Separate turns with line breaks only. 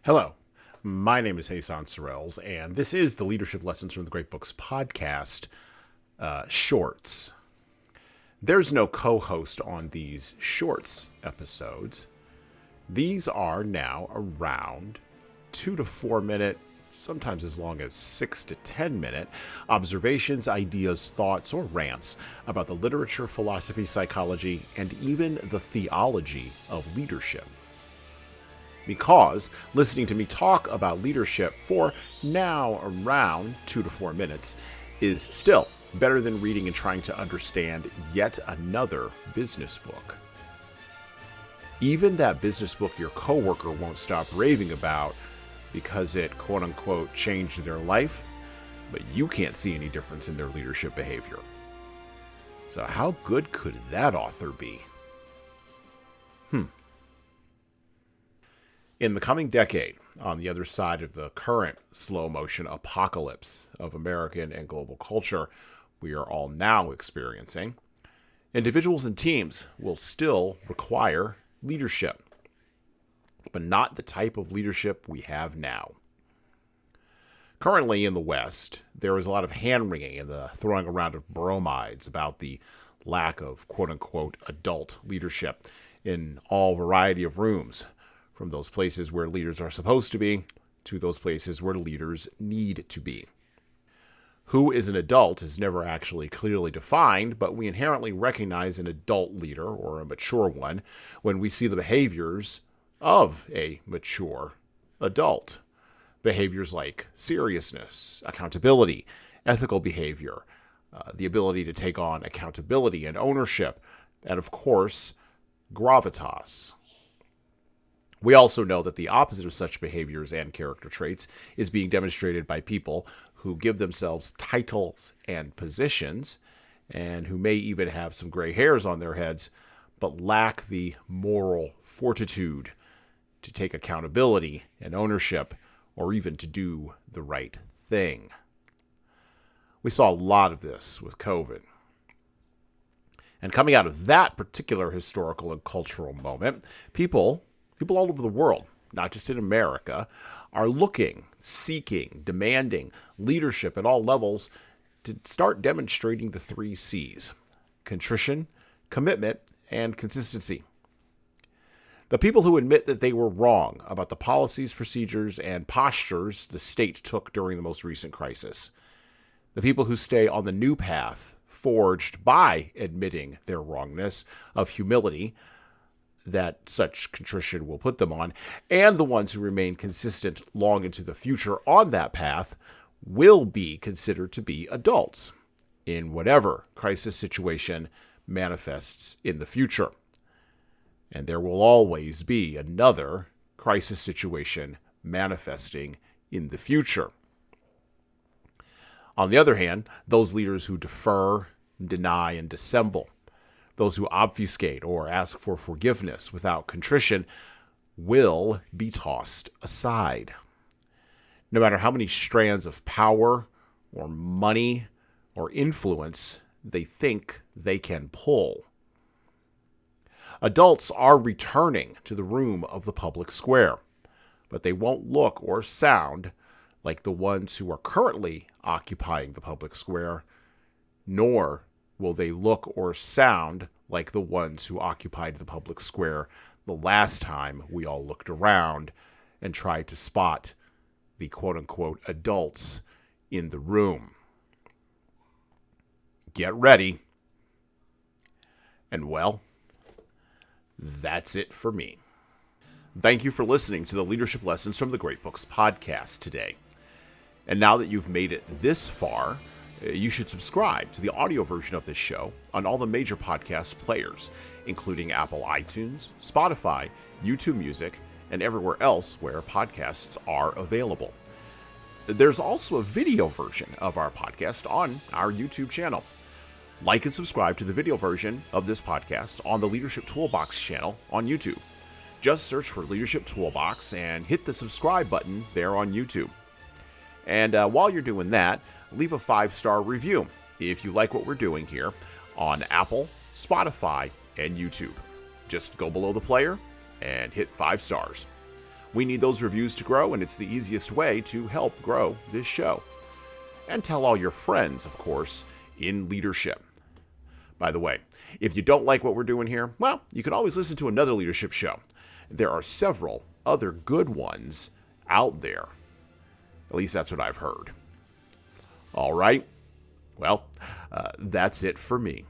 Hello, my name is Hassan Sorrells, and this is the Leadership Lessons from the Great Books podcast shorts. There's no co-host on these shorts episodes. These are now around 2 to 4 minute, sometimes as long as 6 to 10 minute observations, ideas, thoughts, or rants about the literature, philosophy, psychology, and even the theology of leadership. Because listening to me talk about leadership for now around 2 to 4 minutes is still better than reading and trying to understand yet another business book. Even that business book your coworker won't stop raving about because it quote-unquote changed their life, but you can't see any difference in their leadership behavior. So how good could that author be? In the coming decade, on the other side of the current slow-motion apocalypse of American and global culture we are all now experiencing, individuals and teams will still require leadership, but not the type of leadership we have now. Currently in the West, there is a lot of hand-wringing and the throwing around of bromides about the lack of quote-unquote adult leadership in all variety of rooms, from those places where leaders are supposed to be to those places where leaders need to be. Who is an adult is never actually clearly defined, but we inherently recognize an adult leader or a mature one when we see the behaviors of a mature adult. Behaviors like seriousness, accountability, ethical behavior, the ability to take on accountability and ownership, and of course, gravitas. We also know that the opposite of such behaviors and character traits is being demonstrated by people who give themselves titles and positions, and who may even have some gray hairs on their heads, but lack the moral fortitude to take accountability and ownership, or even to do the right thing. We saw a lot of this with COVID. And coming out of that particular historical and cultural moment, people all over the world, not just in America, are looking, seeking, demanding leadership at all levels to start demonstrating the 3 C's: contrition, commitment, and consistency. The people who admit that they were wrong about the policies, procedures, and postures the state took during the most recent crisis. The people who stay on the new path forged by admitting their wrongness of humility that such contrition will put them on, and the ones who remain consistent long into the future on that path will be considered to be adults in whatever crisis situation manifests in the future. And there will always be another crisis situation manifesting in the future. On the other hand, those leaders who defer, deny, and dissemble, those who obfuscate or ask for forgiveness without contrition, will be tossed aside. No matter how many strands of power or money or influence they think they can pull. Adults are returning to the room of the public square, but they won't look or sound like the ones who are currently occupying the public square, nor will they look or sound like the ones who occupied the public square the last time we all looked around and tried to spot the quote-unquote adults in the room. Get ready. And well, that's it for me. Thank you for listening to the Leadership Lessons from the Great Books podcast today. And now that you've made it this far, you should subscribe to the audio version of this show on all the major podcast players, including Apple iTunes, Spotify, YouTube Music, and everywhere else where podcasts are available. There's also a video version of our podcast on our YouTube channel. Like and subscribe to the video version of this podcast on the Leadership Toolbox channel on YouTube. Just search for Leadership Toolbox and hit the subscribe button there on YouTube. And while you're doing that, leave a 5-star review if you like what we're doing here on Apple, Spotify, and YouTube. Just go below the player and hit 5 stars. We need those reviews to grow, and it's the easiest way to help grow this show. And tell all your friends, of course, in leadership. By the way, if you don't like what we're doing here, well, you can always listen to another leadership show. There are several other good ones out there. At least that's what I've heard. All right. Well, that's it for me.